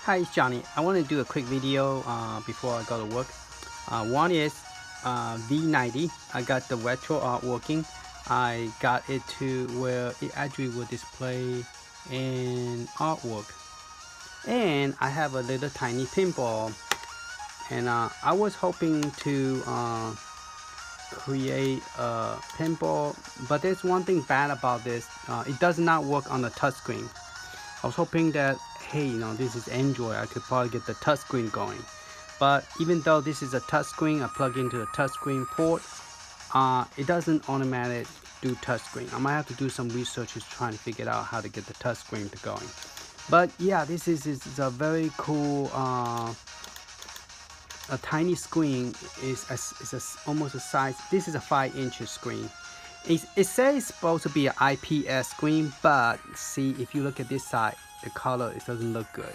Hi, it's Johnny. I want to do a quick video before I go to work. One is V90. I got the RetroArch working. I got it to where it actually will display an artwork. And I have a little tiny pinball. And I was hoping to create a pinball, but there's one thing bad about this. It does not work on the touchscreen. I was hoping that, hey, this is Android, I could probably get the touchscreen going. But even though this is a touchscreen, I plug into the touchscreen port, it doesn't automatically do touchscreen. I might have to do some research to try and figure out how to get the touchscreen to going. But yeah, this is a very cool, a tiny screen. Is almost a size. This is a 5-inch screen. It says it's supposed to be an IPS screen, but see, if you look at this side, the color, it doesn't look good.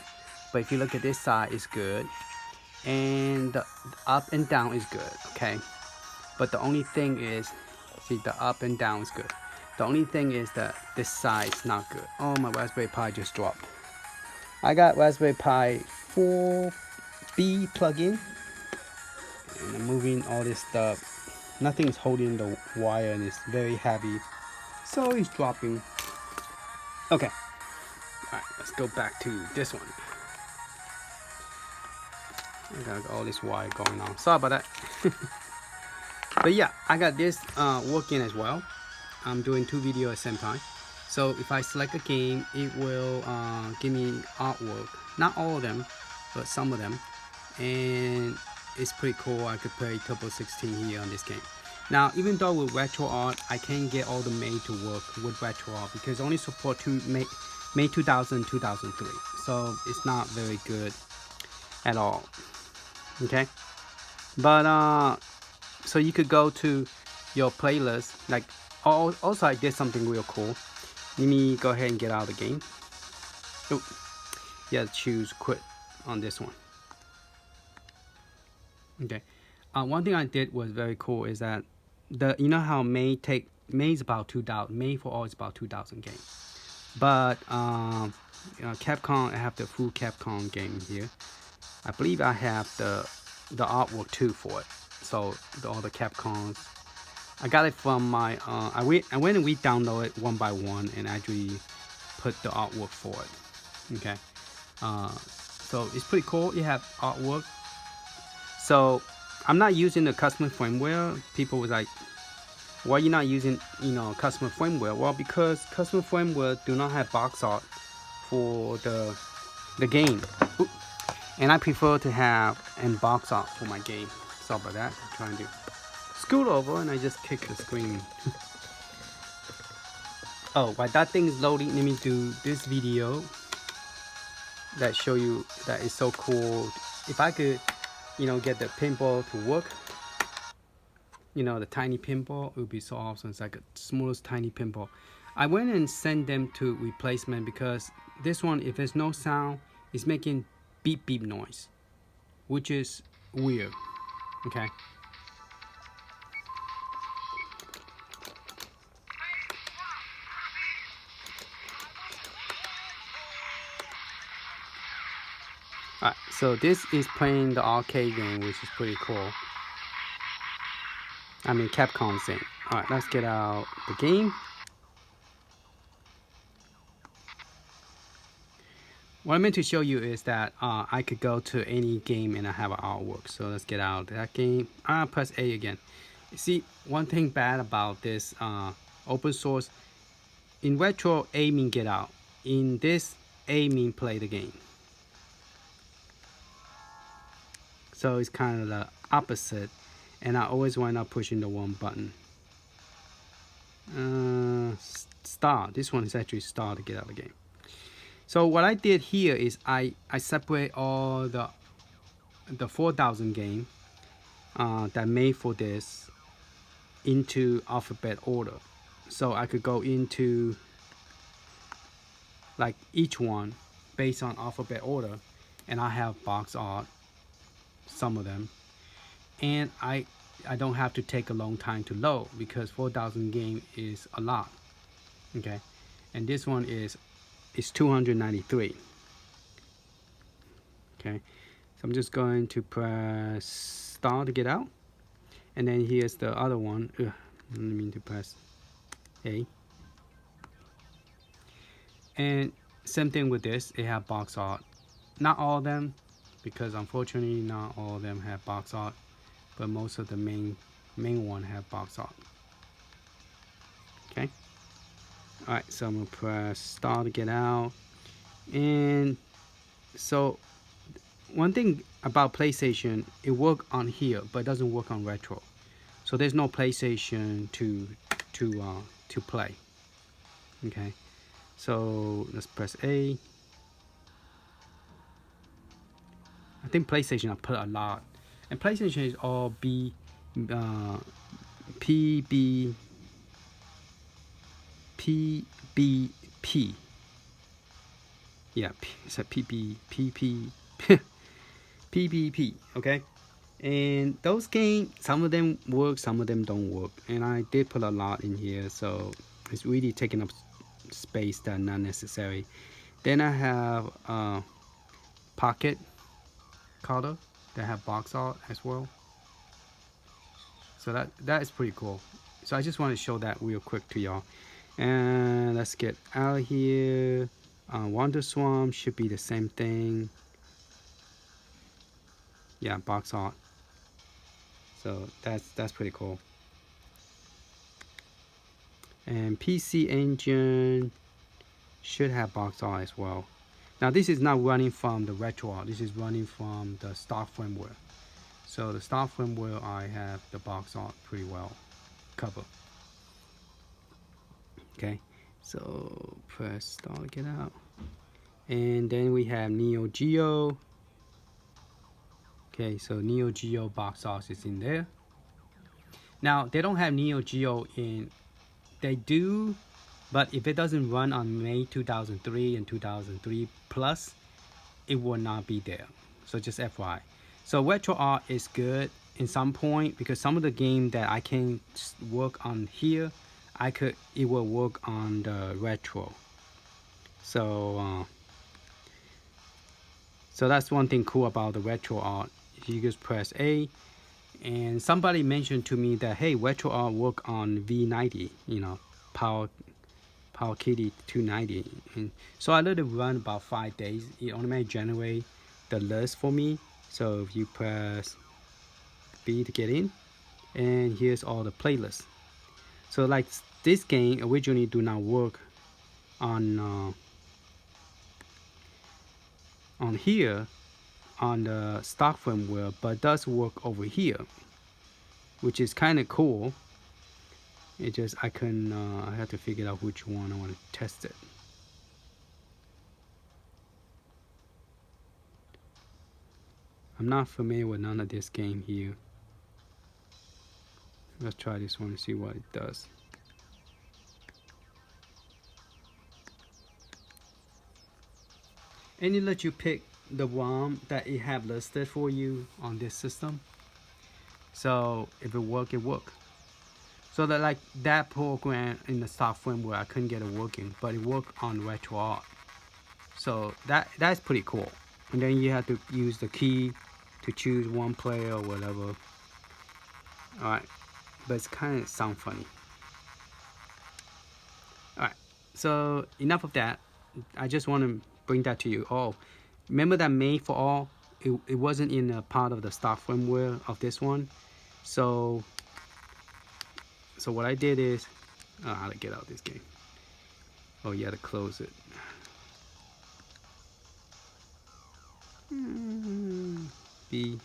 But if you look at this side, it's good, and the up and down is good. Okay, but the only thing is, see, the up and down is good. The only thing is that this side is not good. Oh, my Raspberry Pi just dropped. I got Raspberry Pi 4B plug-in, and I'm moving all this stuff. Nothing is holding the wire, and it's very heavy, so it's dropping. Okay, alright, let's go back to this one. I got all this wire going on. Sorry about that. But yeah, I got this working as well. I'm doing 2 videos at the same time. So if I select a game, it will give me artwork. Not all of them, but some of them. And it's pretty cool. I could play Turbo 16 here on this game. Now, even though with RetroArch, I can't get all the Mame to work with RetroArch because it only support Mame 2000 and 2003. So it's not very good at all. Okay, but so you could go to your playlist. Like, also I did something real cool. Let me go ahead and get out of the game. Oh, yeah, choose quit on this one. Okay, one thing I did was very cool is that you know how Mame is about 2000. Mame for all is about 2000 game, but Capcom, I have the full Capcom game here. I believe I have the artwork too for it. So all the Capcoms, I got it from my I went and we download it one by one and actually put the artwork for it. Okay, so it's pretty cool. You have artwork. So I'm not using the custom firmware. People was like, why are you not using custom firmware? Well, because custom firmware do not have box art for the game. Ooh. And I prefer to have box art for my game. Sorry about that. I'm trying to scoot over and I just kicked the screen. Oh, while that thing is loading, let me do this video that show you that is so cool. If I could, get the pinball to work, the tiny pinball, it would be so awesome. It's like the smallest tiny pinball. I went and sent them to replacement because this one, if there's no sound, it's making beep beep noise, which is weird. Okay, alright, so this is playing the arcade game, which is pretty cool. I mean Capcom's thing. Alright, let's get out the game. What I meant to show you is that I could go to any game and I have an artwork. So let's get out that game. Press A again. You see, one thing bad about this open source, in retro, A mean get out. In this, A mean play the game. So it's kind of the opposite, and I always wind up pushing the one button. Start. This one is actually start to get out of the game. So what I did here is I separate all the 4000 game that made for this into alphabet order. So I could go into like each one based on alphabet order, and I have box art, some of them, and I don't have to take a long time to load because 4000 game is a lot. Okay, and this one is 293. Okay, so I'm just going to press start to get out, and then here's the other one. I mean to press A. And same thing with this, it have box art. Not all of them, because unfortunately not all of them have box art, but most of the main one have box art. Okay. All right, so I'm gonna press start to get out. And so one thing about PlayStation, it works on here, but it doesn't work on Retro. So there's no PlayStation to play. Okay. So let's press A. I think PlayStation I put a lot, and PlayStation is all PBP. Yeah, it's a PBP. Okay, and those games, some of them work, some of them don't work, and I did put a lot in here, so it's really taking up space that not necessary. Then I have Pocket Color that have box art as well, so that is pretty cool. So I just want to show that real quick to y'all. And let's get out of here. Wonder Swamp should be the same thing. Yeah, box art. So that's pretty cool. And PC Engine should have box art as well. Now this is not running from the RetroArch, this is running from the stock firmware. So the stock firmware, I have the box art pretty well covered. Okay, so press start, get out. And then we have Neo Geo. Okay, so Neo Geo box art is in there. Now they don't have Neo Geo in, they do, but if it doesn't run on May 2003 and 2003 plus, it will not be there. So just FYI. So RetroArch is good in some point, because some of the game that I can work on here, it will work on the Retro. So so that's one thing cool about the RetroArch. You just press A, and somebody mentioned to me that, hey, RetroArch work on V90, you know, Powkiddy 290. And so I let it run about 5 days. It automatically generate the list for me. So if you press B to get in, and here's all the playlists. So like this game originally do not work on here on the stock firmware, but does work over here, which is kind of cool. It just I have to figure out which one I want to test it. I'm not familiar with none of this game here. Let's try this one and see what it does. And it lets you pick the ROM that it have listed for you on this system. So if it work, it work. So that like that program in the stock firmware, I couldn't get it working, but it worked on RetroArch. So that's pretty cool. And then you have to use the key to choose one player or whatever. Alright, but it's kind of sound funny. Alright, so enough of that. I just want to bring that to you. Oh, remember that Mame for All? It wasn't in a part of the stock firmware of this one. So what I did is, how to get out of this game. Oh, you had to close it. B.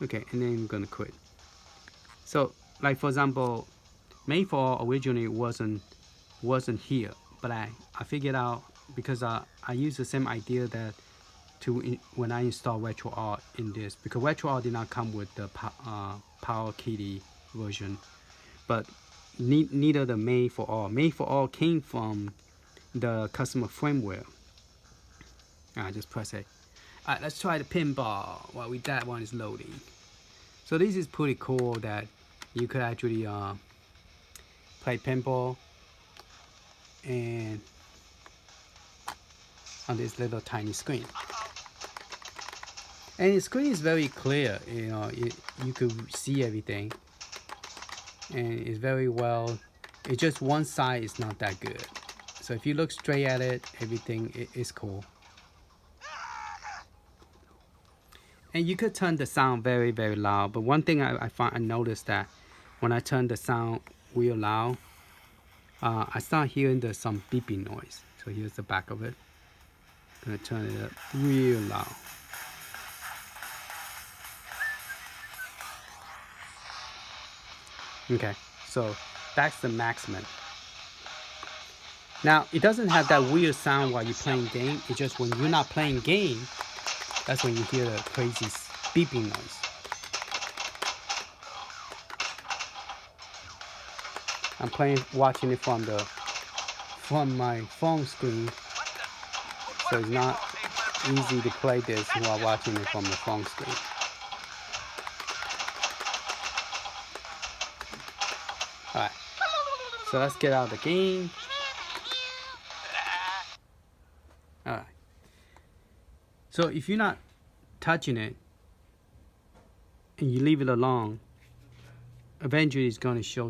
Okay, and then I'm gonna quit. So, like for example, Mame for All originally wasn't here, but I figured out, because I used the same idea that when I install RetroArch in this, because RetroArch did not come with the Powkiddy version, but neither the Mame for All. Mame for All came from the customer firmware. Just press A. Alright, let's try the pinball while that one is loading. So this is pretty cool that you could actually play pinball and on this little tiny screen. And the screen is very clear, you know, you could see everything. And it's very well, it's just one side is not that good. So if you look straight at it, everything is cool. And you could turn the sound very, very loud. But one thing I noticed that when I turn the sound real loud, I start hearing some beeping noise. So here's the back of it. I'm gonna turn it up real loud. Okay, so that's the maximum. Now it doesn't have that weird sound while you're playing game. It's just when you're not playing game, that's when you hear the crazy beeping noise. I'm watching it from my phone screen, so it's not easy to play this while watching it from the phone screen. Alright, so let's get out of the game. Alright, so if you're not touching it and you leave it alone, eventually it's going to show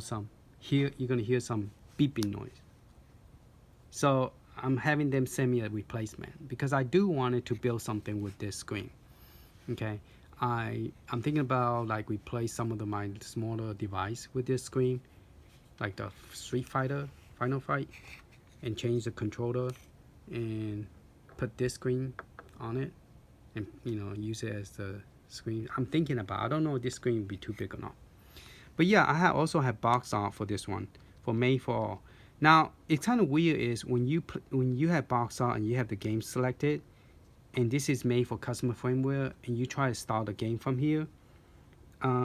you're going to hear some beeping noise. So I'm having them send me a replacement because I do want to build something with this screen. Okay, I'm thinking about like replace some of my smaller device with this screen, like the Street Fighter Final Fight, and change the controller and put this screen on it, and you know, use it as the screen. I'm thinking about, I don't know if this screen would be too big or not. But yeah, I also have box art for this one, for Made for All. Now it's kind of weird is when you have box art and you have the game selected, and this is made for customer firmware, and you try to start the game from here.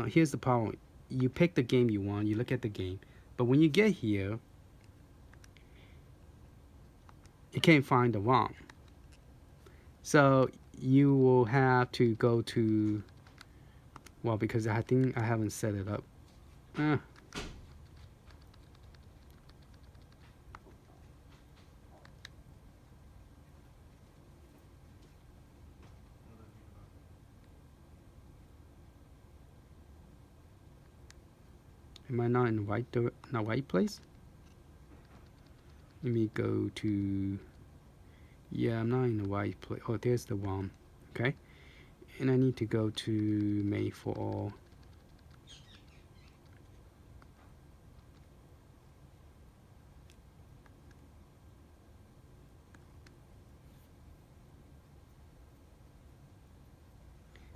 Here's the problem: you pick the game you want, you look at the game, but when you get here, you can't find the ROM. So you will have to go to, well, because I think I haven't set it up. Am I not in the right place? Let me go to, yeah, I'm not in the right place. Oh, there's the ROM. Okay, and I need to go to Made for All.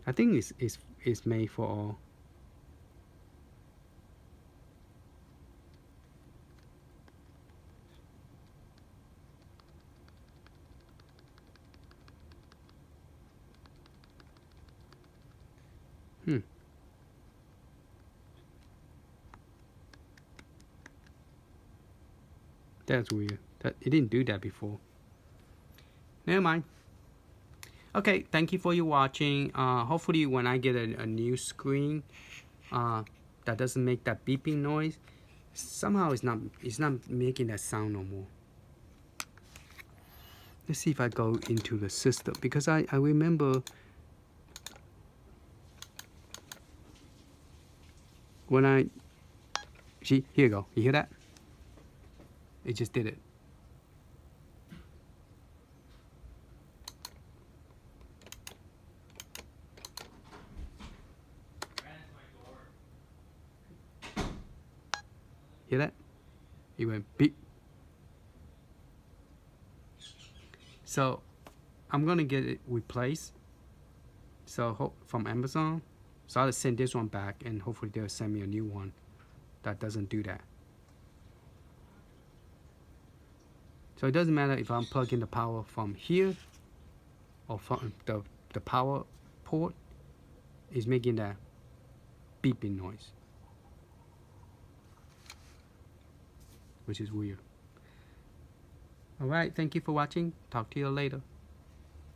I think it's Made for All. That's weird. That it didn't do that before. Never mind. Okay, thank you for your watching. Hopefully when I get a new screen that doesn't make that beeping noise, somehow it's not making that sound no more. Let's see if I go into the system, because I remember when I see, here you go. You hear that? It just did it. Hear that? It went beep. So I'm gonna get it replaced. So from Amazon. So I'll send this one back, and hopefully they'll send me a new one that doesn't do that. So it doesn't matter if I'm plugging the power from here or from the power port, is making that beeping noise, which is weird. Alright, thank you for watching. Talk to you later.